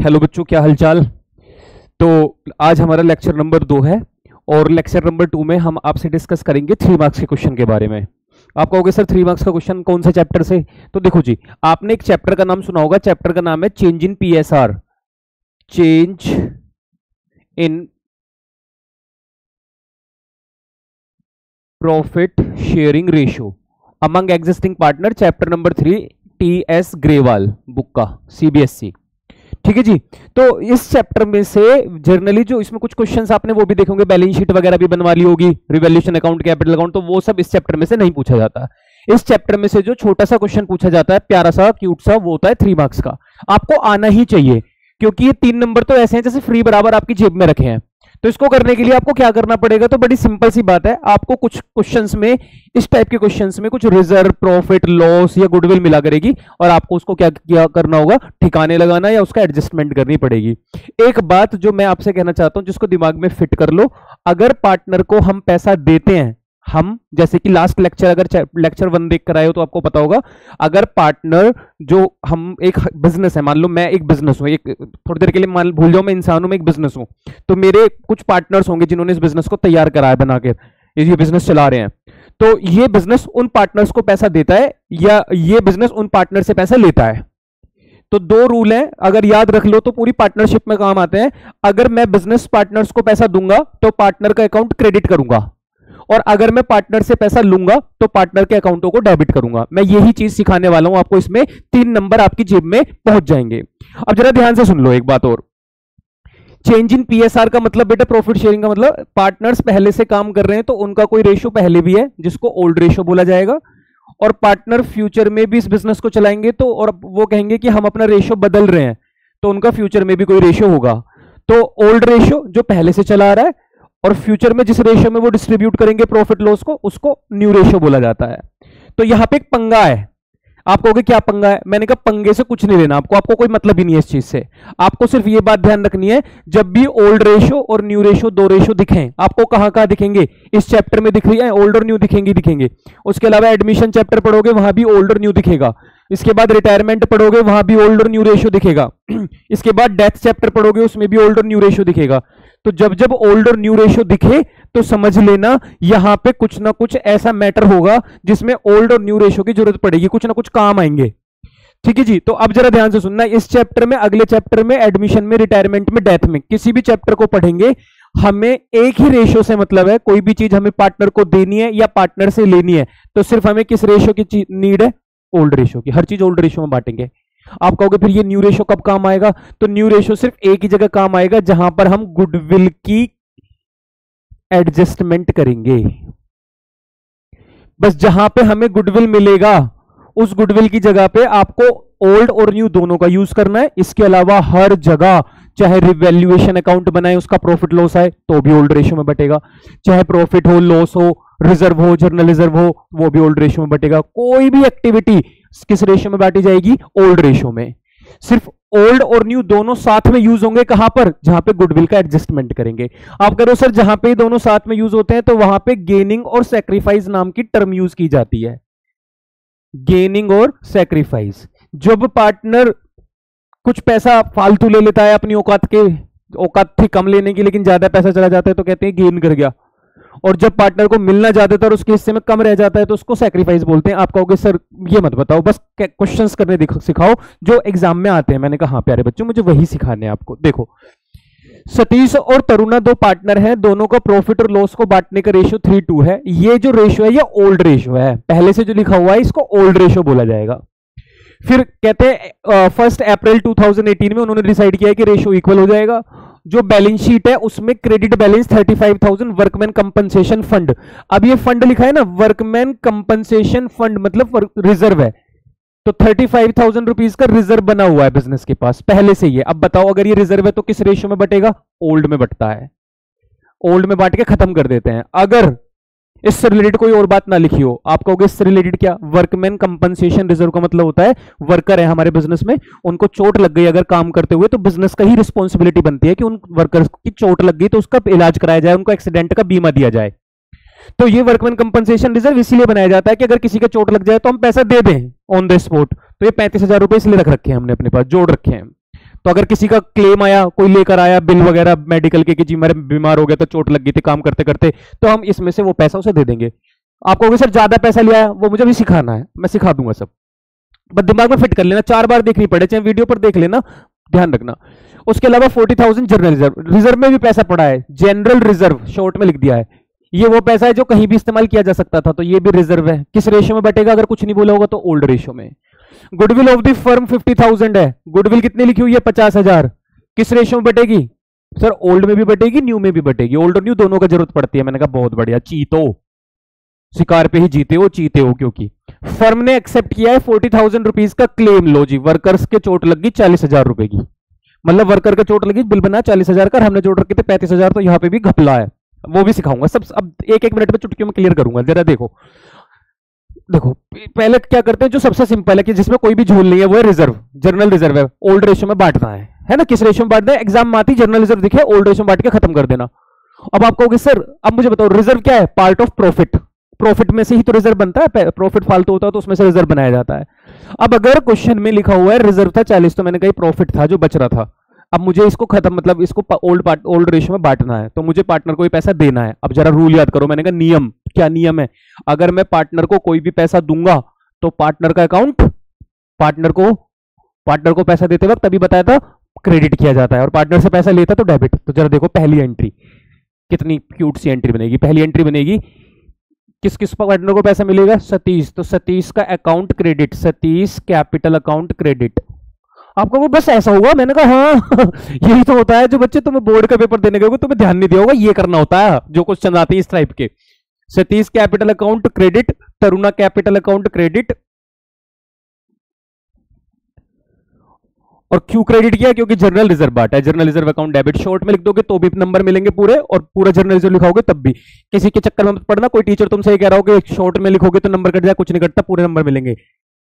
Hello बच्चों, क्या हालचाल। तो आज हमारा लेक्चर नंबर 2 है और लेक्चर नंबर 2 में हम आपसे डिस्कस करेंगे 3 मार्क्स के क्वेश्चन के बारे में। आप कहोगे सर 3 मार्क्स का क्वेश्चन कौन से चैप्टर से? तो देखो जी, आपने एक चैप्टर का नाम सुना होगा। चैप्टर का नाम है change in PSR, change in profit sharing ratio among existing partner, chapter number 3, T.S.. Grewal book का, सीबीएसई। ठीक है जी। तो इस चैप्टर में से जनरली जो इसमें कुछ क्वेश्चंस आपने वो भी देखे होंगे, बैलेंस शीट वगैरह भी बनवा ली होगी, रिवैल्यूएशन अकाउंट, कैपिटल अकाउंट, तो वो सब इस चैप्टर में से नहीं पूछा जाता। इस चैप्टर में से जो छोटा सा क्वेश्चन पूछा जाता है, प्यारा सा क्यूट सा, वो होता है 3 मार्क्स का। आपको आना ही चाहिए, क्योंकि ये 3 नंबर तो ऐसे हैं जैसे फ्री बराबर आपकी जेब में रखे हैं। तो इसको करने के लिए आपको क्या करना पड़ेगा? तो बड़ी सिंपल सी बात है, आपको कुछ क्वेश्चंस में, इस टाइप के क्वेश्चंस में कुछ रिजर्व, प्रॉफिट, लॉस या गुडविल मिला करेगी और आपको उसको क्या करना होगा? ठिकाने लगाना या उसका एडजस्टमेंट करनी पड़ेगी। एक बात जो मैं आपसे कहना चाहता हूं, जिसको दिमाग में फिट कर लो, अगर पार्टनर को हम पैसा देते हैं, हम जैसे कि लास्ट लेक्चर, अगर लेक्चर 1 देख कर आए हो तो आपको पता होगा, अगर पार्टनर जो, हम एक बिजनेस है, मान लो मैं एक बिजनेस हूं, एक थोड़ी देर के लिए मान भूल जाओ मैं इंसान हूं, मैं एक बिजनेस हूं, तो मेरे कुछ पार्टनर्स होंगे जिन्होंने इस बिजनेस को तैयार करा है, बनाकर ये बिजनेस चला रहे हैं। तो ये बिजनेस उन पार्टनर्स को पैसा देता है या ये बिजनेस उन पार्टनर से पैसा लेता है? तो 2 रूल हैं, अगर याद रख लो तो पूरी पार्टनरशिप में काम आते हैं। अगर मैं बिजनेस पार्टनर्स को पैसा दूंगा तो पार्टनर का अकाउंट क्रेडिट करूंगा, और अगर मैं पार्टनर से पैसा लूंगा तो पार्टनर के अकाउंटों को डेबिट करूंगा। मैं यही चीज सिखाने वाला हूं आपको, इसमें 3 नंबर आपकी जेब में पहुंच जाएंगे। अब जरा ध्यान से सुन लो एक बात और, चेंज इन पीएसआर का मतलब बेटा प्रॉफिट शेयरिंग का मतलब, पार्टनर्स पहले से काम कर रहे हैं तो उनका कोई रेशियो पहले भी है जिसको ओल्ड रेशियो बोला जाएगा, और पार्टनर फ्यूचर में भी इस बिजनेस को चलाएंगे तो, और वो कहेंगे कि हम अपना रेशियो बदल रहे हैं, तो उनका फ्यूचर में भी कोई रेशियो होगा। तो ओल्ड रेशियो जो पहले से चला आ रहा है, और फ्यूचर में जिस रेशियो में वो डिस्ट्रीब्यूट करेंगे प्रॉफिट लॉस को, उसको न्यू रेशियो बोला जाता है। तो यहां पे एक पंगा है। आप कहोगे क्या पंगा है? मैंने कहा पंगे से कुछ नहीं लेना आपको कोई मतलब ही नहीं है इस चीज से। आपको सिर्फ ये बात ध्यान रखनी है, जब भी ओल्ड रेशियो और न्यू रेशियो, 2 रेशियो दिखें, आपको कहां दिखेंगे? इस चैप्टर में दिख रही है, ओल्ड और न्यू दिखेंगे। उसके अलावा एडमिशन चैप्टर पढ़ोगे, वहां भी ओल्ड और न्यू दिखेगा। इसके बाद रिटायरमेंट पढ़ोगे, वहां भी ओल्ड और न्यू रेशियो दिखेगा। इसके बाद डेथ चैप्टर पढ़ोगे, उसमें भी ओल्ड और न्यू रेशियो दिखेगा। तो जब ओल्ड और न्यू रेशियो दिखे तो समझ लेना यहां पे कुछ ना कुछ ऐसा मैटर होगा जिसमें ओल्ड और न्यू रेशियो की जरूरत पड़ेगी, कुछ ना कुछ काम आएंगे। ठीक है जी। तो अब जरा ध्यान से सुनना, इस चैप्टर में, अगले चैप्टर में, एडमिशन में, रिटायरमेंट में, डेथ में, किसी भी चैप्टर को पढ़ेंगे, हमें एक ही रेशियो से मतलब है। कोई भी चीज हमें पार्टनर को देनी है या पार्टनर से लेनी है तो सिर्फ हमें किस रेशियो की नीड है? ओल्ड रेशियो की। हर चीज ओल्ड रेशियो में बांटेंगे। आप कहोगे फिर ये न्यू रेशियो कब काम आएगा? तो न्यू रेशियो सिर्फ एक ही जगह काम आएगा, जहां पर हम गुडविल की एडजस्टमेंट करेंगे। बस जहां पे हमें गुडविल मिलेगा, उस गुडविल की जगह पे आपको ओल्ड और न्यू दोनों का यूज करना है। इसके अलावा हर जगह, चाहे रिवैल्यूएशन अकाउंट बनाए, उसका प्रॉफिट लॉस आए तो भी ओल्ड रेशियो में बटेगा, चाहे प्रॉफिट हो, लॉस हो, रिजर्व हो, जर्नल रिजर्व हो, वो भी ओल्ड रेशियो में बटेगा। कोई भी एक्टिविटी किस रेशियो में बांटी जाएगी? ओल्ड रेशियो में। सिर्फ ओल्ड और न्यू दोनों साथ में यूज होंगे, कहां पर? जहां पे गुडविल का एडजस्टमेंट करेंगे। आप करो सर जहां पे दोनों साथ में यूज होते हैं तो वहां पे गेनिंग और सैक्रिफाइस नाम की टर्म यूज की जाती है। गेनिंग और सैक्रिफाइस, जब पार्टनर कुछ पैसा फालतू ले लेता है, अपनी औकात थी कम लेने की लेकिन ज्यादा पैसा चला जाता है तो कहते हैं गेन कर गया, और जब पार्टनर को मिलना ज्यादा था और उसके हिस्से में कम रह जाता है तो उसको सैक्रिफाइस बोलते हैं। आप कहोगे सर ये मत बताओ, बस क्वेश्चंस करने सिखाओ जो एग्जाम में आते हैं। मैंने कहा हाँ प्यारे बच्चों, मुझे वही सिखाने हैं आपको। देखो, सतीश और तरुणा 2 पार्टनर हैं, दोनों का प्रॉफिट और लॉस को बांटने का रेशियो 3:2 है। ये जो रेशियो है ये ओल्ड रेशियो है, पहले से जो लिखा हुआ है इसको ओल्ड रेशियो बोला जाएगा। फिर कहते हैं 1 अप्रैल 2018 में उन्होंने डिसाइड किया कि रेशियो इक्वल हो जाएगा। जो बैलेंस शीट है उसमें credit balance 35,000 workman compensation fund. अब ये फंड लिखा है ना, वर्कमैन कंपनसेशन फंड, मतलब रिजर्व है। तो 35,000 रुपीज का रिजर्व बना हुआ है बिजनेस के पास पहले से ही है। अब बताओ अगर ये रिजर्व है तो किस रेशियो में बटेगा? ओल्ड में बटता है। ओल्ड में बांट के खत्म कर देते हैं। अगर इससे रिलेटेड कोई और बात ना लिखी हो, आप कहोगे इससे रिलेटेड क्या? वर्कमैन कंपनसेशन रिजर्व का मतलब होता है वर्कर है हमारे बिजनेस में, उनको चोट लग गई अगर काम करते हुए तो बिजनेस का ही रिस्पॉन्सिबिलिटी बनती है कि उन वर्कर्स की चोट लग गई तो उसका इलाज कराया जाए, उनको एक्सीडेंट का बीमा दिया जाए। तो ये वर्कमैन कंपनसेशन रिजर्व इसीलिए बनाया जाता है कि अगर किसी का चोट लग जाए तो हम पैसा दे दें ऑन द स्पॉट। तो ये 35,000 रुपए इसलिए रख रखे हैं हमने अपने पास, जोड़ रखे हैं। तो अगर किसी का क्लेम आया, कोई लेकर आया बिल वगैरह मेडिकल के कि जी मेरे बीमार हो गया तो चोट लग गई थी काम करते करते, तो हम इसमें से वो पैसा उसे दे देंगे। आप कहोगे सर ज्यादा पैसा लिया है, वो मुझे भी सिखाना है, मैं सिखा दूंगा सब, बस दिमाग में फिट कर लेना, 4 बार देखनी पड़े, चाहे वीडियो पर देख लेना, ध्यान रखना। उसके अलावा 40,000 जनरल रिजर्व, रिजर्व में भी पैसा पड़ा है, जनरल रिजर्व शॉर्ट में लिख दिया है, ये वो पैसा है जो कहीं भी इस्तेमाल किया जा सकता था, तो ये भी रिजर्व है। किस रेशियो में बटेगा, अगर कुछ नहीं बोला होगा तो ओल्ड रेशियो में। गुडविल ऑफ द फर्म 50,000 है, गुडविल कितनी लिखी हुई है 50,000, किस रेशियो में बटेगी सर, ओल्ड में भी बटेगी न्यू में भी बटेगी, ओल्ड और न्यू दोनों का जरूरत पड़ती है। मैंने कहा बहुत बढ़िया, चीतो शिकार पे ही जीते हो, क्योंकि फर्म ने एक्सेप्ट किया है 40,000 रुपीज का क्लेम। लो जी, वर्कर्स के चोट लगी 40,000 रुपए की, मतलब वर्कर के चोट लगी, बिल बना 40,000 का, हमने जोड़ रखे थे 35,000, तो यहां पे भी घपला है, वो भी सिखाऊंगा सब, अब एक मिनट में चुटकियों में क्लियर करूंगा। जरा देखो पहले क्या करते हैं, जो सबसे सिंपल है कि जिसमें कोई भी झोल नहीं है, वो है रिजर्व, जनरल रिजर्व है, ओल्ड रेशियो में बांटना है ना, किस रेशियो में बांटना है, एग्जाम में आती जनरल रिजर्व दिखे ओल्ड रेशियो में बांट के खत्म कर देना। अब आप कहोगे सर अब मुझे बताओ रिजर्व क्या है, पार्ट ऑफ प्रॉफिट, प्रॉफिट में से ही तो रिजर्व बनता है, प्रॉफिट फालतू होता है तो उसमें से रिजर्व बनाया जाता है। अब अगर क्वेश्चन में लिखा हुआ है रिजर्व था 40, तो मैंने कहा प्रॉफिट था जो बच रहा था, अब मुझे इसको खत्म, मतलब इसको ओल्ड रेशियो में बांटना है, तो मुझे पार्टनर को ही पैसा देना है। अब जरा रूल याद करो, मैंने कहा नियम, क्या नियम है, अगर मैं पार्टनर को कोई भी पैसा दूंगा तो पार्टनर का अकाउंट, पार्टनर को पैसा देते वक्त तभी बताया था क्रेडिट किया जाता है, और पार्टनर से पैसा लेता तो डेबिट। तो जरा देखो पहली एंट्री कितनी क्यूट सी एंट्री बनेगी, पहली एंट्री बनेगी किस किस पार्टनर को पैसा मिलेगा, सतीश, तो सतीश का account credit, Satish capital account credit. आपको वो बस ऐसा होगा, मैंने कहा हाँ यही तो होता है, जो बच्चे तुम्हें बोर्ड का पेपर देने गए तुम्हें ध्यान नहीं दिया होगा, ये करना होता है जो क्वेश्चन आते हैं इस टाइप के। Satish capital account credit, Taruna capital account credit, और क्यों क्रेडिट किया, क्योंकि जनरल रिजर्व बांटा है, general reserve account debit, short में लिख दोगे तो भी नंबर मिलेंगे पूरे, और पूरा जनरल रिजर्व लिखाओगे तब भी, किसी के चक्कर में मत पड़ना, कोई टीचर तुमसे कह रहा हो कि शॉर्ट में लिखोगे तो नंबर कट जाए, कुछ नहीं कटता, पूरे नंबर मिलेंगे।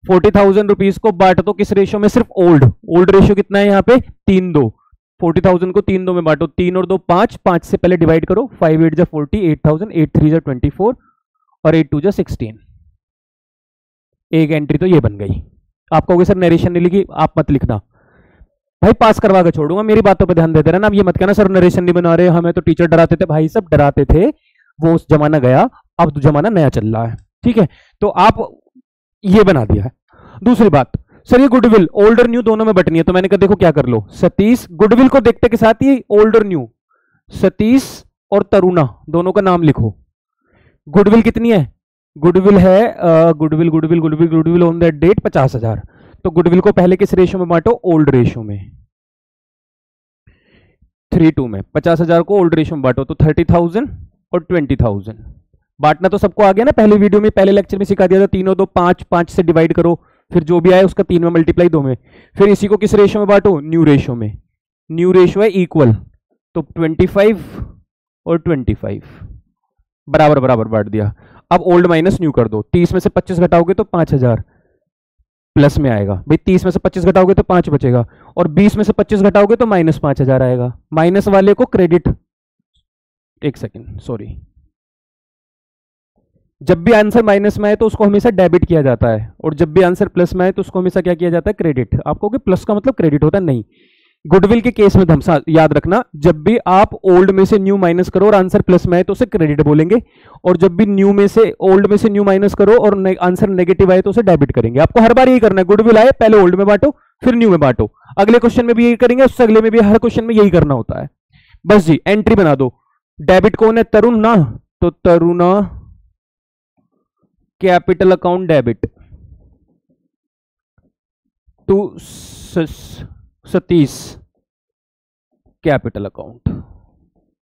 40,000 रुपीज को बांट दो किस रेशियो में, सिर्फ ओल्ड रेशियो कितना है यहाँ पे 3-2, 40,000 को 3-2 में बांटो, 3 और 2 5, 5 से पहले डिवाइड करो, 5 8 जा 40, 8,000, 8 3 जा 24 और 8 2 जा 16, एक एंट्री तो ये बन गई। आप कहोगे सर नरेशन नहीं लिखी, आप मत लिखना भाई, पास करवा के छोड़ूंगा, मेरी बातों पर ध्यान देते रहना, ये मत कहना सर नरेशन नहीं बना रहे, हमें तो टीचर डराते थे, भाई सब डराते थे, वो उस जमाना गया, अब तो जमाना नया चल रहा है, ठीक है, तो आप ये बना दिया है। दूसरी बात सर ये गुडविल ओल्ड और न्यू दोनों में बटनी है, तो मैंने कहा देखो क्या कर लो, सतीश गुडविल को देखते के साथ ही ओल्ड और न्यू, सतीश और तरुणा दोनों का नाम लिखो। गुडविल कितनी है, गुडविल है गुडविल ऑन दैट डेट 50,000, तो गुडविल को पहले किस रेशियो में बांटो, ओल्ड रेशियो में, 3:2 में, 50,000 को ओल्ड रेशियो में बांटो, तो 30,000 और 20,000 बांटना तो सबको आ गया ना, पहले वीडियो में पहले लेक्चर में सिखा दिया था, 3 और 2 5, 5 से डिवाइड करो, फिर जो भी आए उसका 3 में मल्टीप्लाई 2 में, फिर इसी को किस रेशियो में बांटो, न्यू रेशियो में, न्यू रेशियो है इक्वल, तो 25 और 25 बराबर बराबर बांट दिया। अब ओल्ड माइनस न्यू कर दो, 30 में से 25 घटाओगे तो 5,000 प्लस में आएगा, भाई 30 में से 25 घटाओगे तो 5 बचेगा, और 20 में से 25 घटाओगे तो माइनस 5,000 आएगा, माइनस वाले को क्रेडिट, एक सेकेंड सॉरी, जब भी आंसर माइनस में आए तो उसको हमेशा डेबिट किया जाता है, और जब भी आंसर प्लस में आए तो उसको हमेशा क्या किया जाता है, क्रेडिट। आपको कि प्लस का मतलब क्रेडिट होता है, नहीं, गुडविल के केस में धमसा याद रखना, जब भी आप ओल्ड में से न्यू माइनस करो और आंसर प्लस में आए तो उसे क्रेडिट बोलेंगे, और जब भी न्यू में से ओल्ड में से न्यू माइनस करो और आंसर नेगेटिव आए तो उसे डेबिट करेंगे। आपको हर बार यही करना है, गुडविल आए पहले ओल्ड में बांटो फिर न्यू में बांटो, अगले क्वेश्चन में भी यही करेंगे, उससे अगले में भी, हर क्वेश्चन में यही करना होता है। बस जी एंट्री बना दो, डेबिट कौन है, तरुण ना, तो Taruna capital account debit to Satish capital account,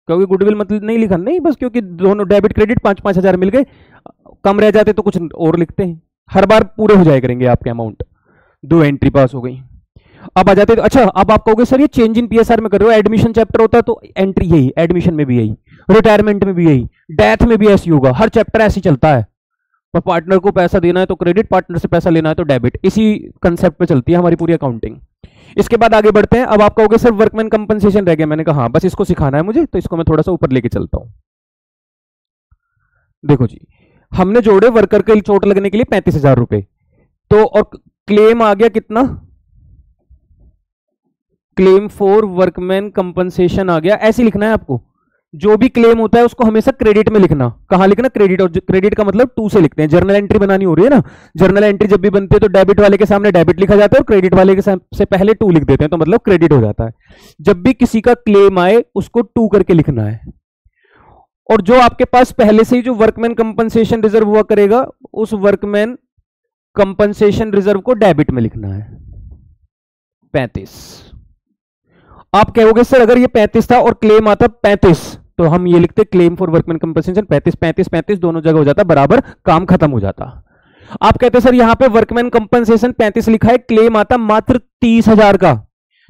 क्योंकि गुडविल मतलब नहीं लिखा, नहीं बस क्योंकि दोनों डेबिट क्रेडिट 5-5 हजार मिल गए, कम रह जाते तो कुछ और लिखते हैं, हर बार पूरे हो जाया करेंगे आपके अमाउंट। 2 एंट्री पास हो गई। अब आ जाते, अच्छा अब आप कहोगे सर ये चेंज इन पीएसआर में कर रहे हो, एडमिशन चैप्टर होता है तो एंट्री यही, एडमिशन में भी यही, रिटायरमेंट में भी यही, डेथ में भी ऐसी होगा, हर चैप्टर ऐसे चलता है, पर पार्टनर को पैसा देना है तो क्रेडिट, पार्टनर से पैसा लेना है तो डेबिट, इसी कंसेप्ट पे चलती है हमारी पूरी अकाउंटिंग। इसके बाद आगे बढ़ते हैं। अब आप कहोगे सर वर्कमैन कंपनसेशन रह गया, मैंने कहा हाँ बस इसको सिखाना है मुझे, तो इसको मैं थोड़ा सा ऊपर लेके चलता हूं। देखो जी हमने जोड़े वर्कर के चोट लगने के लिए 35,000 रुपए, तो और क्लेम आ गया कितना, क्लेम फॉर वर्कमैन कंपनसेशन आ गया, ऐसे लिखना है आपको। जो भी क्लेम होता है उसको हमेशा क्रेडिट में लिखना। कहां लिखना? क्रेडिट। और क्रेडिट का मतलब टू से लिखते हैं। जर्नल एंट्री बनानी हो रही है ना, जर्नल एंट्री जब भी बनती है तो डेबिट वाले के सामने डेबिट लिखा जाता है और क्रेडिट वाले के से पहले टू लिख देते हैं, तो मतलब क्रेडिट हो जाता है। जब भी किसी का क्लेम आए उसको टू करके लिखना है। और जो आपके पास पहले से ही जो वर्कमैन कंपनसेशन रिजर्व हुआ करेगा, उस वर्कमैन कंपनसेशन रिजर्व को डेबिट में लिखना है। 35। आप कहोगे सर अगर ये 35 था और क्लेम आता 35, तो हम ये लिखते क्लेम फॉर वर्कमैन कंपनसेशन 35 35 35 दोनों जगह हो जाता बराबर, काम खत्म हो जाता। आप कहते सर यहां पे वर्कमैन कंपनसेशन 35 लिखा है, क्लेम आता मात्र 30,000 का,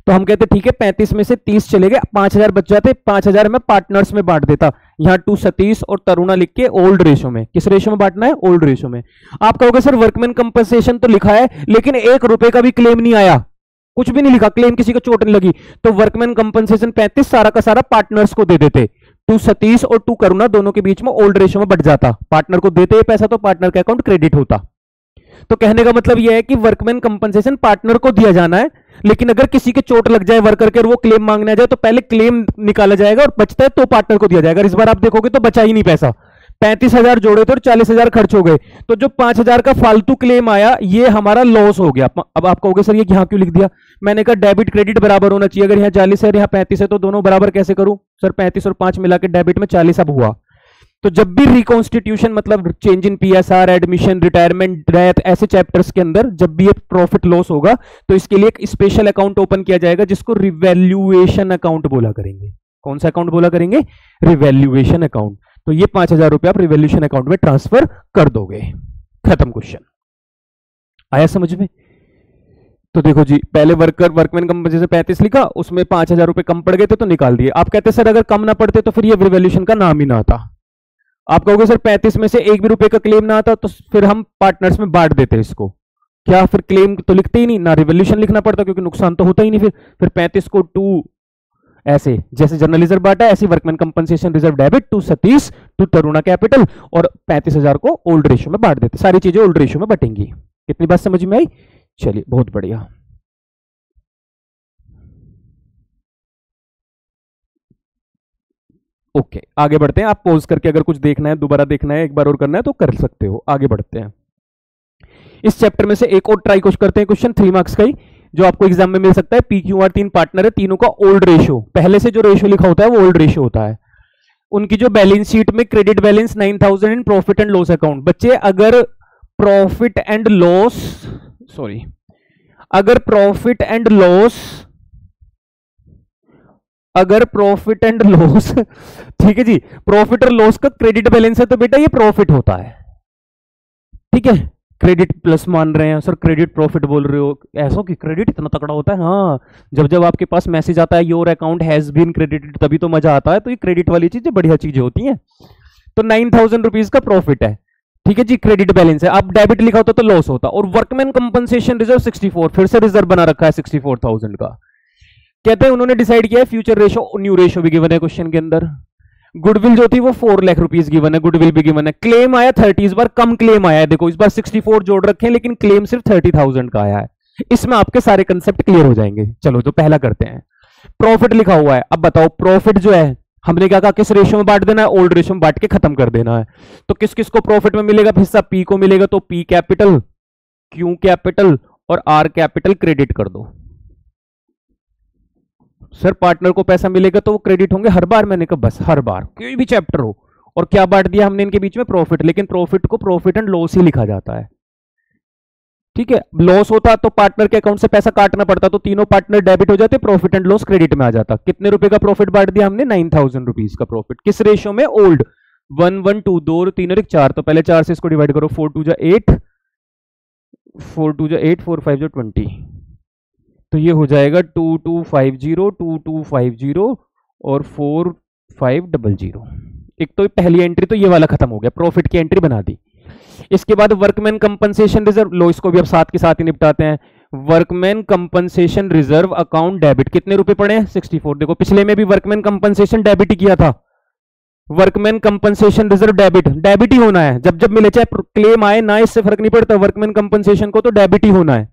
तो हम कहते ठीक है 35 में से 30 चले गए, 5,000 बच जाते, 5,000 में पार्टनर्स में बांट देता। यहां टू सतीश और तरुणा लिख के ओल्ड रेशो में, किस रेशो में बांटना है? ओल्ड रेशो में। आप कहोगे सर वर्कमैन कंपनसेशन तो लिखा है लेकिन 1 रुपए का भी क्लेम नहीं आया, कुछ भी नहीं लिखा, क्लेम किसी को चोट नहीं लगी, तो वर्कमैन कंपनसेशन 35 सारा का सारा पार्टनर्स को दे देते। टू सतीश और टू करुणा दोनों के बीच में ओल्ड रेशो में बट जाता, पार्टनर को देते पैसा तो पार्टनर का अकाउंट क्रेडिट होता। तो कहने का मतलब यह है कि वर्कमैन कंपनसेशन पार्टनर को दिया जाना है, लेकिन अगर किसी के चोट लग जाए वर्कर के और वो क्लेम मांगने आ जाए तो पहले क्लेम निकाला जाएगा और बचता है तो पार्टनर को दिया जाएगा। इस बार आप देखोगे तो बचा ही नहीं पैसा, 35,000 जोड़े थे और 40,000 खर्च हो गए, तो जो 5,000 का फालतू क्लेम आया ये हमारा लॉस हो गया। अब आप कहोगे सर ये यहां क्यों लिख दिया? मैंने कहा डेबिट क्रेडिट बराबर होना चाहिए, अगर यहाँ 40 है और यहाँ 35 है तो दोनों बराबर कैसे करूं? सर 35 और 5 मिला के डेबिट में 40 अब हुआ। तो जब भी रिकॉन्स्टिट्यूशन मतलब change in PSR, admission, retirement, death, ऐसे चैप्टर्स के अंदर जब भी ये प्रॉफिट लॉस होगा तो इसके लिए एक स्पेशल अकाउंट ओपन किया जाएगा जिसको रिवैल्यूएशन अकाउंट बोला करेंगे। कौन सा अकाउंट बोला करेंगे? Revaluation account. तो ये 5,000 रुपए आप रिवैल्यूएशन अकाउंट में ट्रांसफर कर दोगे। खत्म क्वेश्चन। आया समझ में? तो देखो जी, पहले वर्कमैन कंपनसेशन 35 लिखा, उसमें 5,000 रुपए कम पड़ गए थे तो निकाल दिए। आप कहते सर अगर कम ना पड़ते तो फिर ये रिवैल्यूएशन का नाम ही ना आता। आप कहोगे सर 35 में से 1 भी रुपए का क्लेम ना आता तो फिर हम पार्टनर्स में बांट देते इसको, क्या फिर क्लेम तो लिखते ही नहीं, ना रिवैल्यूएशन लिखना पड़ता क्योंकि नुकसान तो होता ही नहीं। फिर 35 को 2 ऐसे जैसे जर्नल रिजर्व बांटा ऐसे workman compensation reserve debit to Satish to Taruna capital और 35,000 को ओल्ड रेशियो में बांट देते। सारी चीजें ओल्ड रेशियो में बटेंगी। कितनी बात समझ में आई? चलिए बहुत बढ़िया। ओके आगे बढ़ते हैं। आप पॉज करके अगर कुछ देखना है, दोबारा देखना है, एक बार और करना है तो कर सकते हो। आगे बढ़ते हैं। इस चैप्टर में से एक और ट्राई कुछ करते हैं, क्वेश्चन 3 मार्क्स का ही जो आपको एग्जाम में मिल सकता है। पीक्यूआर 3 पार्टनर है, तीनों का ओल्ड रेशियो, पहले से जो रेशियो लिखा होता है वो ओल्ड रेशियो होता है। उनकी जो बैलेंस शीट में credit balance 9,000 in profit and loss account. बच्चे अगर प्रॉफिट एंड लॉस अगर प्रॉफिट एंड लॉस ठीक है जी, प्रॉफिट और लॉस का क्रेडिट बैलेंस है तो बेटा ये प्रॉफिट होता है। ठीक है, क्रेडिट प्लस मान रहे हैं सर, क्रेडिट प्रॉफिट बोल रहे हो, ऐसा कि क्रेडिट इतना तकड़ा होता है? हाँ, जब आपके पास मैसेज आता है your account has been credited तभी तो मजा आता है। तो ये क्रेडिट वाली चीजें बढ़िया चीजें होती हैं। तो 9,000 रुपीज का प्रॉफिट है, ठीक है जी, क्रेडिट बैलेंस है। अब डेबिट लिखा होता तो लॉस होता। और वर्कमैन कंपनसेशन रिजर्व 64, फिर से रिजर्व बना रखा है 64,000 का। कहते हैं उन्होंने डिसाइड किया है फ्यूचर रेशो, न्यू रेशो भी गिवन है क्वेश्चन के अंदर। गुडविल जो थी वो 4 लाख रुपीज गिवन है, गुडविल भी गिवन है। क्लेम आया 30, इस बार कम क्लेम आया है। देखो इस बार 64 जोड़ रखे हैं लेकिन क्लेम सिर्फ 30,000 का आया है। इसमें आपके सारे कंसेप्ट क्लियर हो जाएंगे। चलो तो पहला करते हैं। प्रॉफिट लिखा हुआ है, अब बताओ प्रॉफिट जो है हमने क्या कहा, किस रेशियो में बांट देना है? ओल्ड रेशियो में बांट के खत्म कर देना है। तो किस किस को प्रॉफिट में मिलेगा हिस्सा? पी को मिलेगा, तो पी कैपिटल, क्यू कैपिटल और आर कैपिटल क्रेडिट कर दो। सर पार्टनर को पैसा मिलेगा तो वो क्रेडिट होंगे हर बार? मैंने कहा बस हर बार, कोई भी चैप्टर हो। और क्या बांट दिया हमने इनके बीच में? प्रॉफिट, लेकिन प्रॉफिट को प्रॉफिट एंड लॉस ही लिखा जाता है। ठीक है, लॉस होता तो पार्टनर के अकाउंट से पैसा काटना पड़ता, तो तीनों पार्टनर डेबिट हो जाते, प्रॉफिट एंड लॉस क्रेडिट में आ जाता। कितने रुपए का प्रॉफिट बांट दिया हमने? 9,000 रुपीज का प्रॉफिट। किस रेशियो में? ओल्ड। 1 1 2 2 और 3 और 1 4, तो पहले 4 से इसको डिवाइड करो। 4 2 जा 8, 4 2 जा 8, 4 5 जा 20, तो ये हो जाएगा 2250 2250 और 4500। एक तो पहली एंट्री तो ये वाला खत्म हो गया, प्रॉफिट की एंट्री बना दी। इसके बाद वर्कमैन कंपनसेशन रिजर्व, लो इसको भी अब साथ के साथ ही निपटाते हैं। Workman compensation reserve account debit, कितने रुपए पड़े हैं? 64। देखो पिछले में भी वर्कमैन कंपनसेशन डेबिट ही किया था। वर्कमैन कंपनसेशन रिजर्व डेबिट ही होना है। जब जब मिले चाहे क्लेम आए ना, इससे फर्क नहीं पड़ता, वर्कमैन कंपनसेशन को तो डेबिट ही होना है।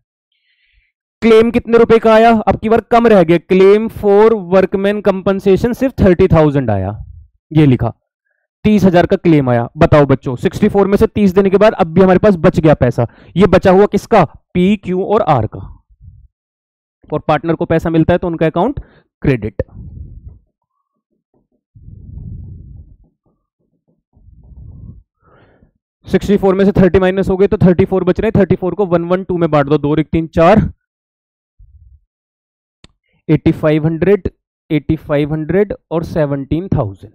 क्लेम कितने रुपए का आया, अब की बार कम रह गया, क्लेम फॉर वर्कमैन कंपनसेशन सिर्फ 30,000 आया, ये लिखा 30,000 का क्लेम आया। बताओ बच्चों 64 में से 30 देने के बाद अब भी हमारे पास बच गया पैसा, ये बचा हुआ किसका, पी क्यू और आर का, और पार्टनर को पैसा मिलता है तो उनका अकाउंट क्रेडिट। सिक्सटी फोर में से 30 माइनस हो गए तो 34 बच रहे, 34 को 112 में बांट दो, 2 और 3 4, 8500 8500 और 17,000।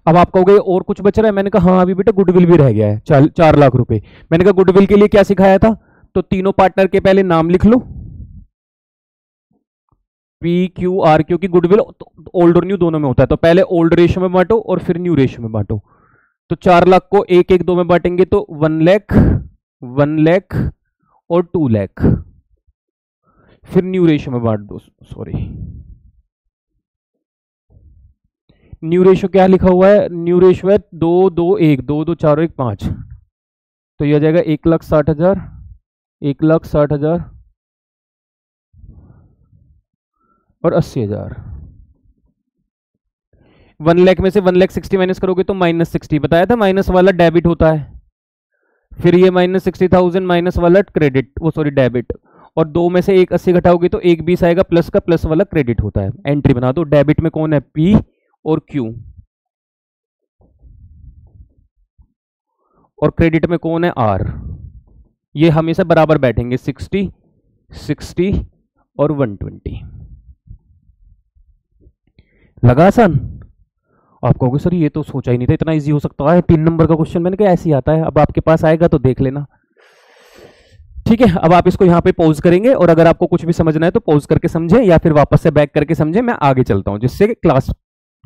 अब आप कहोगे और कुछ बच रहा है, मैंने कहा हाँ अभी बेटा गुडविल भी रह गया है 4 लाख रुपए। मैंने कहा गुडविल के लिए क्या सिखाया था, तो तीनों पार्टनर के पहले नाम लिख लो, पी क्यू आर, क्योंकि गुडविल ओल्ड और न्यू दोनों में होता है, तो पहले ओल्ड रेशियो में बांटो और फिर न्यू रेशियो में बांटो। तो 4 लाख को 1 1 2 में बांटेंगे तो 1 लाख 1 लाख और 2 लाख, फिर न्यू रेशियो में बांट दो, सॉरी न्यू रेशियो क्या लिखा हुआ है, न्यू रेशियो है 2 2 1 2 2 4 1 5, तो यह आ जाएगा 1,60,000 1,60,000 और 80,000। 1 लाख में से 1,60,000 माइनस करोगे तो -60, बताया था माइनस वाला डेबिट होता है, फिर ये -60,000 माइनस वाला क्रेडिट, वो सॉरी डेबिट, और 2 में से 1 80 घटाओगे तो 1 20 आएगा, प्लस का प्लस वाला क्रेडिट होता है। एंट्री बना दो, डेबिट में कौन है, पी और क्यू, और क्रेडिट में कौन है, आर। ये हमेशा बराबर बैठेंगे, 60 60 और 120। लगा आसान? आप कहोगे सर ये तो सोचा ही नहीं था इतना इजी हो सकता है, 3 नंबर का क्वेश्चन, मैंने कहा ऐसे ही आता है, अब आपके पास आएगा तो देख लेना। ठीक है, अब आप इसको यहाँ पे पॉज करेंगे, और अगर आपको कुछ भी समझना है तो पॉज करके समझे या फिर वापस से बैक करके समझे, मैं आगे चलता हूँ जिससे क्लास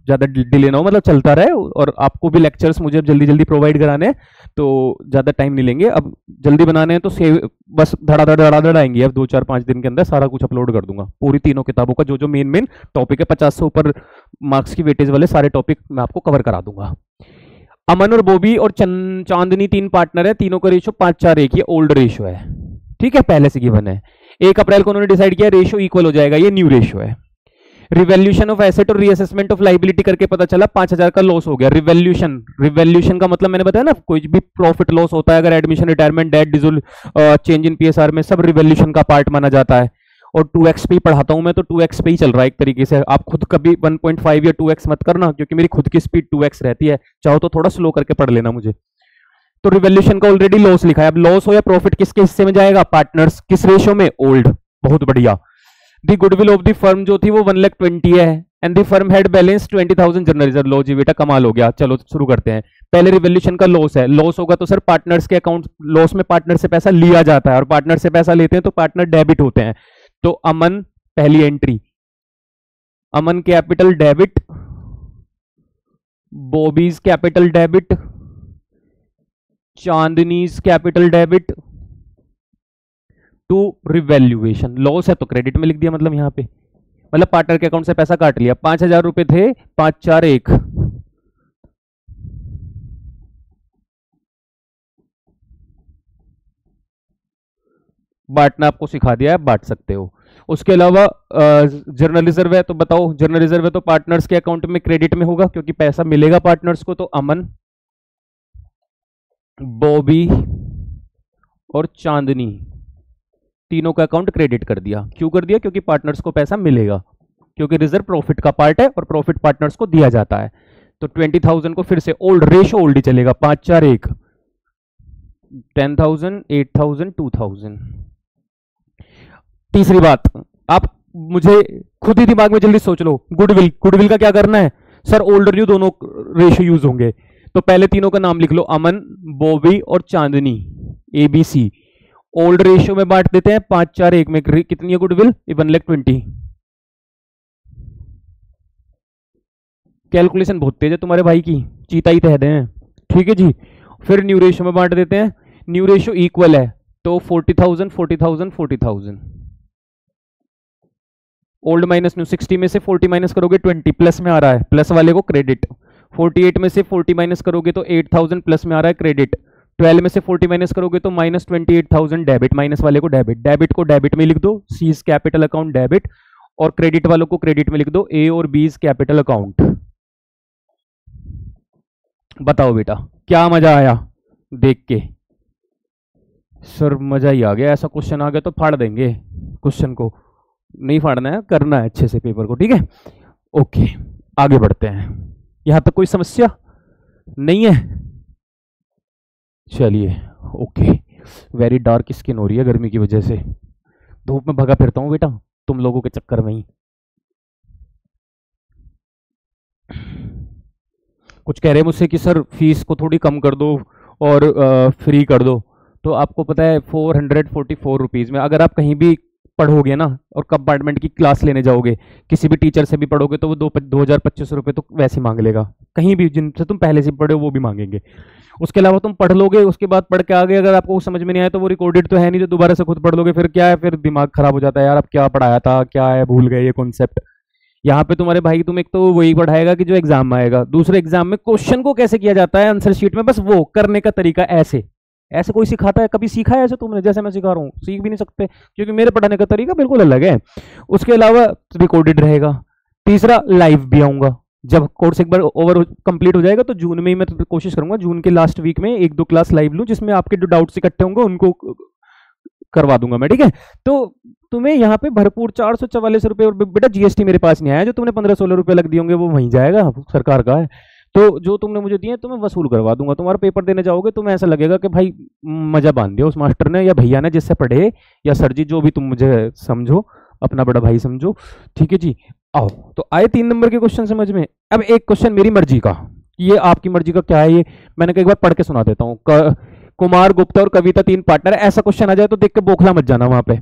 ज्यादा डिले ना हो, मतलब चलता रहे, और आपको भी लेक्चर्स मुझे जल्दी जल्दी प्रोवाइड कराने हैं तो ज्यादा टाइम नहीं लेंगे, अब जल्दी बनाने हैं तो सेव बस धड़ा आएंगे, अब 2 4 5 दिन के अंदर सारा कुछ अपलोड कर दूंगा, पूरी तीनों किताबों का जो मेन टॉपिक है, 50 से ऊपर मार्क्स की वेटेज वाले सारे टॉपिक मैं आपको कवर करा दूंगा। अमन और बॉबी और चांदनी 3 पार्टनर है, तीनों का रेशियो 5-4-1, ये ओल्ड रेशियो है, ठीक है, पहले से गिवन है। 1 अप्रैल को उन्होंने डिसाइड किया रेशियो इक्वल हो जाएगा, ये न्यू रेशियो है। रिवैल्यूएशन ऑफ एसेट और रीअसेसमेंट ऑफ लाइबिलिटी करके पता चला 5,000 का लॉस हो गया। रिवैल्यूएशन का मतलब मैंने बताया ना, कोई भी प्रॉफिट लॉस होता है, अगर admission, retirement, death, dissolution, change in PSR में सब रिवैल्यूएशन का पार्ट माना जाता है। और 2x पे ही पढ़ाता हूं मैं, तो 2x पे ही चल रहा है एक तरीके से, आप खुद कभी 1.5 या 2x मत करना, क्योंकि मेरी खुद की स्पीड 2x रहती है, चाहो तो थोड़ा स्लो करके पढ़ लेना मुझे। तो रिवैल्यूएशन का ऑलरेडी लॉस लिखा है, अब लॉस हो या प्रॉफिट किसके हिस्से में जाएगा, पार्टनर्स, किस रेशियो में, ओल्ड, बहुत बढ़िया। The goodwill of the firm जो थी वो 1,20,000 है, and the firm had balance 20,000 general reserve. लो जी बेटा कमाल हो गया, चलो शुरू करते हैं। पहले रिवैल्यूएशन का लॉस है, लॉस होगा तो सर पार्टनर्स के अकाउंट, लॉस में पार्टनर से पैसा लिया जाता है, और पार्टनर से पैसा लेते हैं तो पार्टनर डेबिट होते हैं। तो अमन पहली entry, Aman capital debit, Bobby's capital debit, Chandni's capital debit to revaluation. Loss है तो क्रेडिट में लिख दिया, मतलब यहां पे मतलब पार्टनर के अकाउंट से पैसा काट लिया। 5,000 रुपए थे, 5-4-1, बांटना आपको सिखा दिया है, बांट सकते हो। उसके अलावा जर्नल रिजर्व है, तो बताओ जर्नल रिजर्व है तो पार्टनर्स के अकाउंट में क्रेडिट में होगा, क्योंकि पैसा मिलेगा पार्टनर्स को। तो अमन, बॉबी और चांदनी तीनों का अकाउंट क्रेडिट कर दिया। क्यों कर दिया, क्योंकि पार्टनर्स को पैसा मिलेगा, क्योंकि रिजर्व प्रॉफिट का पार्ट है और प्रॉफिट पार्टनर्स को दिया जाता है। तो 20,000 को फिर से ओल्ड रेशो ओल्ड ही चलेगा, 5-4-1, 10,000, 8,000, 2,000। तीसरी बात, आप मुझे खुद ही दिमाग में जल्दी सोच लो, गुडविल, गुडविल का क्या करना है सर, ओल्ड और न्यू दोनों रेशो यूज होंगे, तो पहले तीनों का नाम लिख लो, अमन, बॉबी और चांदनी, ABC। ओल्ड रेशियो में बांट देते हैं, 5-4-1 में कितनी है गुडविल, 1,20,000। कैलकुलेशन बहुत तेज है तुम्हारे भाई की, चीता ही तह दे हैं, ठीक है जी। फिर न्यू रेशियो में बांट देते हैं, न्यू रेशियो इक्वल है तो 40,000 40,000 40,000। ओल्ड माइनस न्यू, 60 में से 40 माइनस करोगे 20, प्लस में आ रहा है, प्लस वाले को क्रेडिट। 48 में से 40 माइनस करोगे तो 8,000 प्लस में आ रहा है क्रेडिट। 12 में से 40 माइनस करोगे तो -28,000 डेबिट, माइनस वाले को डेबिट, डेबिट को डेबिट में लिख दो, सी इज कैपिटल अकाउंट डेबिट, और क्रेडिट वालों को क्रेडिट में लिख दो, ए और बी इज कैपिटल अकाउंट। बताओ बेटा क्या मजा आया देख के? सर मजा ही आ गया, ऐसा क्वेश्चन आ गया तो फाड़ देंगे क्वेश्चन को, नहीं फाड़ना है, करना है अच्छे से पेपर को, ठीक है? ओके आगे बढ़ते हैं। यहां तक कोई समस्या नहीं है? चलिए ओके। वेरी डार्क स्किन हो रही है गर्मी की वजह से, धूप में भगा फिरता हूँ बेटा तुम लोगों के चक्कर में ही। कुछ कह रहे हैं मुझसे कि सर फीस को थोड़ी कम कर दो और फ्री कर दो, तो आपको पता है 444 रुपीज़ में अगर आप कहीं भी पढ़ोगे ना और कंपार्टमेंट की क्लास लेने जाओगे, किसी भी टीचर से भी पढ़ोगे तो वो 2,025 रुपये तो वैसे मांग लेगा, कहीं भी जिनसे तुम पहले से पढ़े हो वो भी मांगेंगे। उसके अलावा तुम पढ़ लोगे, उसके बाद पढ़ के आगे अगर आपको समझ में नहीं आया तो वो रिकॉर्डेड तो है नहीं, जो दोबारा से खुद पढ़ लोगे, फिर क्या है, फिर दिमाग खराब हो जाता है, यार अब क्या पढ़ाया था, क्या है, भूल गए ये कॉन्सेप्ट। यहाँ पे तुम्हारे भाई तुम एक तो वही पढ़ाएगा कि जो एग्जाम में आएगा, दूसरे एग्जाम में क्वेश्चन को कैसे किया जाता है आंसर शीट में, बस वो करने का तरीका ऐसे ऐसे कोई सिखाता है? कभी सीखा है ऐसे तुमने? जैसे मैं सिखा रहा हूँ सीख भी नहीं सकते, क्योंकि मेरे पढ़ाने का तरीका बिल्कुल अलग है। उसके अलावा रिकॉर्डेड रहेगा। तीसरा लाइव भी आऊंगा, जब कोर्स एक बार ओवर कंप्लीट हो जाएगा तो जून में ही मैं कोशिश करूंगा, जून के लास्ट वीक में 1-2 क्लास लाइव लूं, जिसमें आपके जो डाउट्स इकट्ठे होंगे उनको करवा दूंगा मैं, ठीक है? तो तुम्हें यहाँ पे भरपूर 444 रुपये, और बेटा जीएसटी मेरे पास नहीं आया, जो तुमने 15-16 रुपये लग दिए होंगे वो वहीं जाएगा, सरकार का है, तो जो तुमने मुझे दिए तो मैं वसूल करवा दूंगा। तुम्हारा पेपर देने जाओगे तो मैं ऐसा लगेगा कि भाई मजा बांध दिया उस मास्टर ने या भैया ने जिससे पढ़े, या सर जी, जो भी तुम मुझे समझो, अपना बड़ा भाई समझो, ठीक है जी? आओ तो आए 3 नंबर के क्वेश्चन समझ में। अब एक क्वेश्चन मेरी मर्जी का, ये आपकी मर्जी का क्या है, ये मैंने कई बार पढ़ के सुना देता हूँ। कुमार गुप्ता और कविता 3 पार्टनर, ऐसा क्वेश्चन आ जाए तो देख के बोखला मत जाना वहां पे।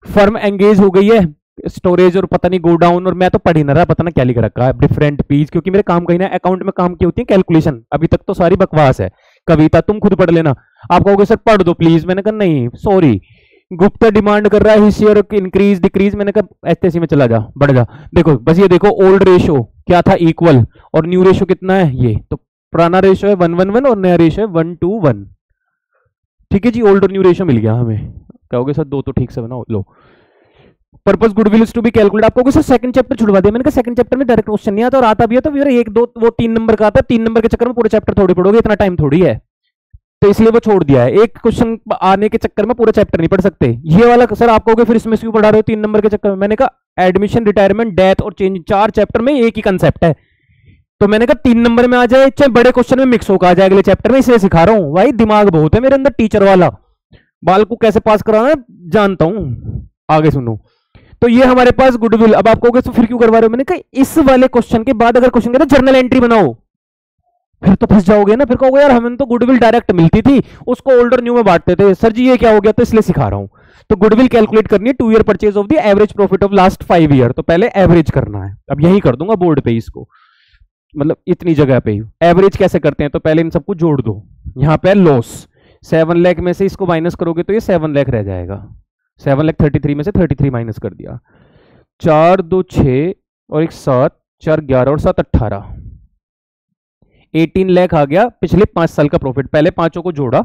फर्म एंगेज हो गई है, स्टोरेज और पता नहीं गो डाउन, और मैं तो पढ़ ही ना रहा, पता ना क्या लिख रखा है, डिफरेंट पीस, क्योंकि मेरे काम कहीं ना अकाउंट में काम की होती है कैलकुलेशन, अभी तक तो सारी बकवास है। कविता तुम खुद पढ़ लेना। आप कहोगे सर पढ़ दो प्लीज, मैंने कहा नहीं सॉरी। गुप्ता डिमांड कर रहा है हिस्से और इंक्रीज डिक्रीज, मैंने कहा ऐसे में चला जा, बढ़ जा। देखो बस ये देखो, ओल्ड रेशो क्या था, इक्वल, और न्यू रेशो कितना है, ये तो पुराना रेशो है 1:1 और नया रेशो है 1:1, ठीक है जी? ओल्ड और न्यू रेशो मिल गया हमें। कहोगे सर 2 तो ठीक से बनाओ, लो। Purpose goodwill is to be calculate, आपको सर सेकंड चैप्टर छुड़वा दिया, मैंने कहा सेकंड चैप्टर में डायरेक्ट क्वेश्चन नहीं आता, और आता भी है तो फिर 1-2 वो 3 नंबर का आता है, 3 नंबर के चक्कर में पूरे चैप्टर थोड़ी पढ़ोगे, इतना टाइम थोड़ी है, तो इसलिए वो छोड़ दिया है। एक क्वेश्चन आने के चक्कर में पूरा चैप्टर नहीं पढ़ सकते। ये वाला सर आप कहोगे फिर इसमें क्यों पढ़ा रहे हो 3 नंबर के चक्कर में, मैंने कहा एडमिशन, रिटायरमेंट, डेथ और चेंज, 4 चैप्टर में एक ही कंसेप्ट है, तो मैंने कहा 3 नंबर में आ जाए, चाहे बड़े क्वेश्चन में मिक्स होकर आ जाए अगले चैप्टर में, इसलिए सिखा रहा हूं भाई, दिमाग बहुत है मेरे अंदर टीचर वाला, बाल को कैसे पास कराना है जानता हूं। आगे सुनो, तो ये हमारे पास गुडविल। अब आप कहोगे तो फिर क्यों करवा रहे हो, मैंने कहा इस वाले क्वेश्चन के बाद अगर क्वेश्चन कहता जर्नल एंट्री बनाओ, फिर तो फंस जाओगे ना, फिर कहोगे यार हमें तो गुडविल डायरेक्ट मिलती थी, उसको ओल्ड और न्यू में बांटते थे, सर जी ये क्या हो गया, तो इसलिए सिखा रहा हूं। तो गुडविल कैलकुलेट करनी है 2 year purchase of the average profit of last 5 year, तो पहले एवरेज करना है। अब यही कर दूंगा बोर्ड पे इसको, मतलब इतनी जगह पे ही एवरेज कैसे करते हैं, तो पहले इन सबको जोड़ दो। यहाँ पे लॉस 7 लाख में से इसको माइनस करोगे तो ये 7 लाख रह जाएगा, 7,33,000 में से 33 माइनस कर दिया, 4 2 6 और 1 7, 4 11 और 7 18, 18 लाख आ गया पिछले 5 साल का प्रॉफिट। पहले पांचों को जोड़ा,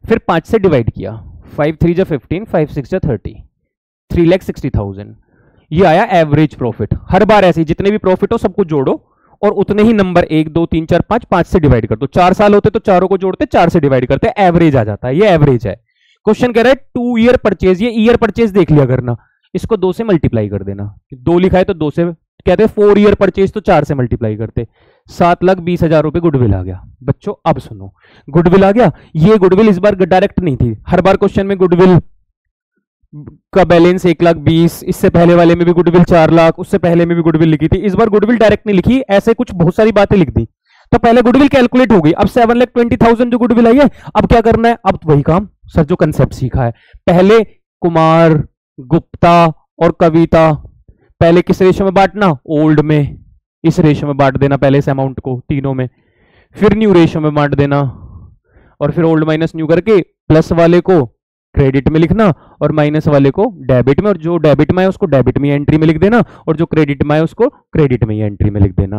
फिर 5 से डिवाइड किया, 5 3 जा 15, 5 6 जा 30, 3,60,000, ये आया एवरेज प्रॉफिट। हर बार ऐसे जितने भी प्रॉफिट हो सबको जोड़ो और उतने ही नंबर 1 2 3 4 5 5 से डिवाइड कर दो। 4 साल होते तो चारों को जोड़ते, 4 से डिवाइड करते, एवरेज आ जाता है। ये एवरेज है। क्वेश्चन कह रहा है 2 ईयर परचेज, ये ईयर परचेज देख लिया करना, इसको 2 से मल्टीप्लाई कर देना, 2 लिखा है तो 2 से, कहते हैं 4 ईयर परचेज तो 4 से मल्टीप्लाई करते, 7,20,000 रुपए गुडविल आ गया। बच्चों अब सुनो, गुडविल आ गया। ये गुडविल इस बार डायरेक्ट नहीं थी, हर बार क्वेश्चन में गुडविल का बैलेंस 1,20,000, इससे पहले वाले में भी गुडविल 4 लाख, उससे पहले में भी गुडविल लिखी थी। इस बार गुडविल डायरेक्ट नहीं लिखी, ऐसे कुछ बहुत सारी बातें लिख दी, तो पहले गुडविल कैलकुलेट हो गई। अब 7,20,000 जो गुडविल आई है, अब क्या करना है, अब वही काम सर जो कंसेप्ट सीखा है। पहले कुमार, गुप्ता और कविता, पहले किस रेशो में बांटना, ओल्ड में, इस रेशो में बांट देना पहले इस अमाउंट को तीनों में, फिर न्यू रेशो में बांट देना, और फिर ओल्ड माइनस न्यू करके प्लस वाले को क्रेडिट में लिखना और माइनस वाले को डेबिट में, और जो डेबिट में है उसको डेबिट में एंट्री में लिख देना, और जो क्रेडिट में है उसको क्रेडिट में एंट्री में लिख देना।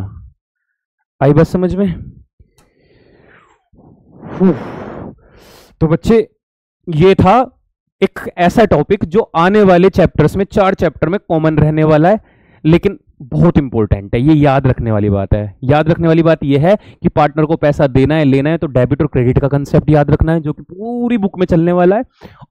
आई बात समझ में? तो बच्चे ये था एक ऐसा टॉपिक जो आने वाले चैप्टर्स में 4 चैप्टर में कॉमन रहने वाला है, लेकिन बहुत इंपॉर्टेंट है, ये याद रखने वाली बात है। याद रखने वाली बात ये है कि पार्टनर को पैसा देना है लेना है तो डेबिट और क्रेडिट का कंसेप्ट याद रखना है, जो कि पूरी बुक में चलने वाला है।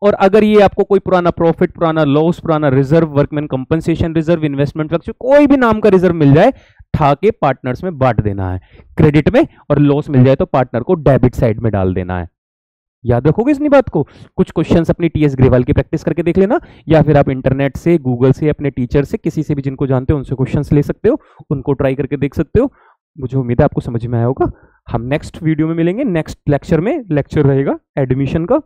और अगर ये आपको कोई पुराना प्रॉफिट, पुराना लॉस, पुराना reserve, workman compensation reserve, investment fluctuation, कोई भी नाम का रिजर्व मिल जाए, ठा के पार्टनर्स में बांट देना है क्रेडिट में, और लॉस मिल जाए तो पार्टनर को डेबिट साइड में डाल देना है। याद रखोगे इस बात को? कुछ क्वेश्चंस अपनी टीएस ग्रेवाल की प्रैक्टिस करके देख लेना, या फिर आप इंटरनेट से, गूगल से, अपने टीचर से, किसी से भी जिनको जानते हो उनसे क्वेश्चंस ले सकते हो, उनको ट्राई करके देख सकते हो। मुझे उम्मीद है आपको समझ में आया होगा। हम नेक्स्ट वीडियो में मिलेंगे, नेक्स्ट लेक्चर में। लेक्चर रहेगा एडमिशन का,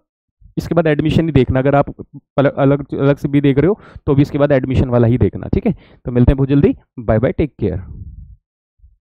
इसके बाद एडमिशन ही देखना, अगर आप अलग अलग से भी देख रहे हो तो भी इसके बाद एडमिशन वाला ही देखना, ठीक है? तो मिलते हैं बहुत जल्दी, बाय बाय, टेक केयर।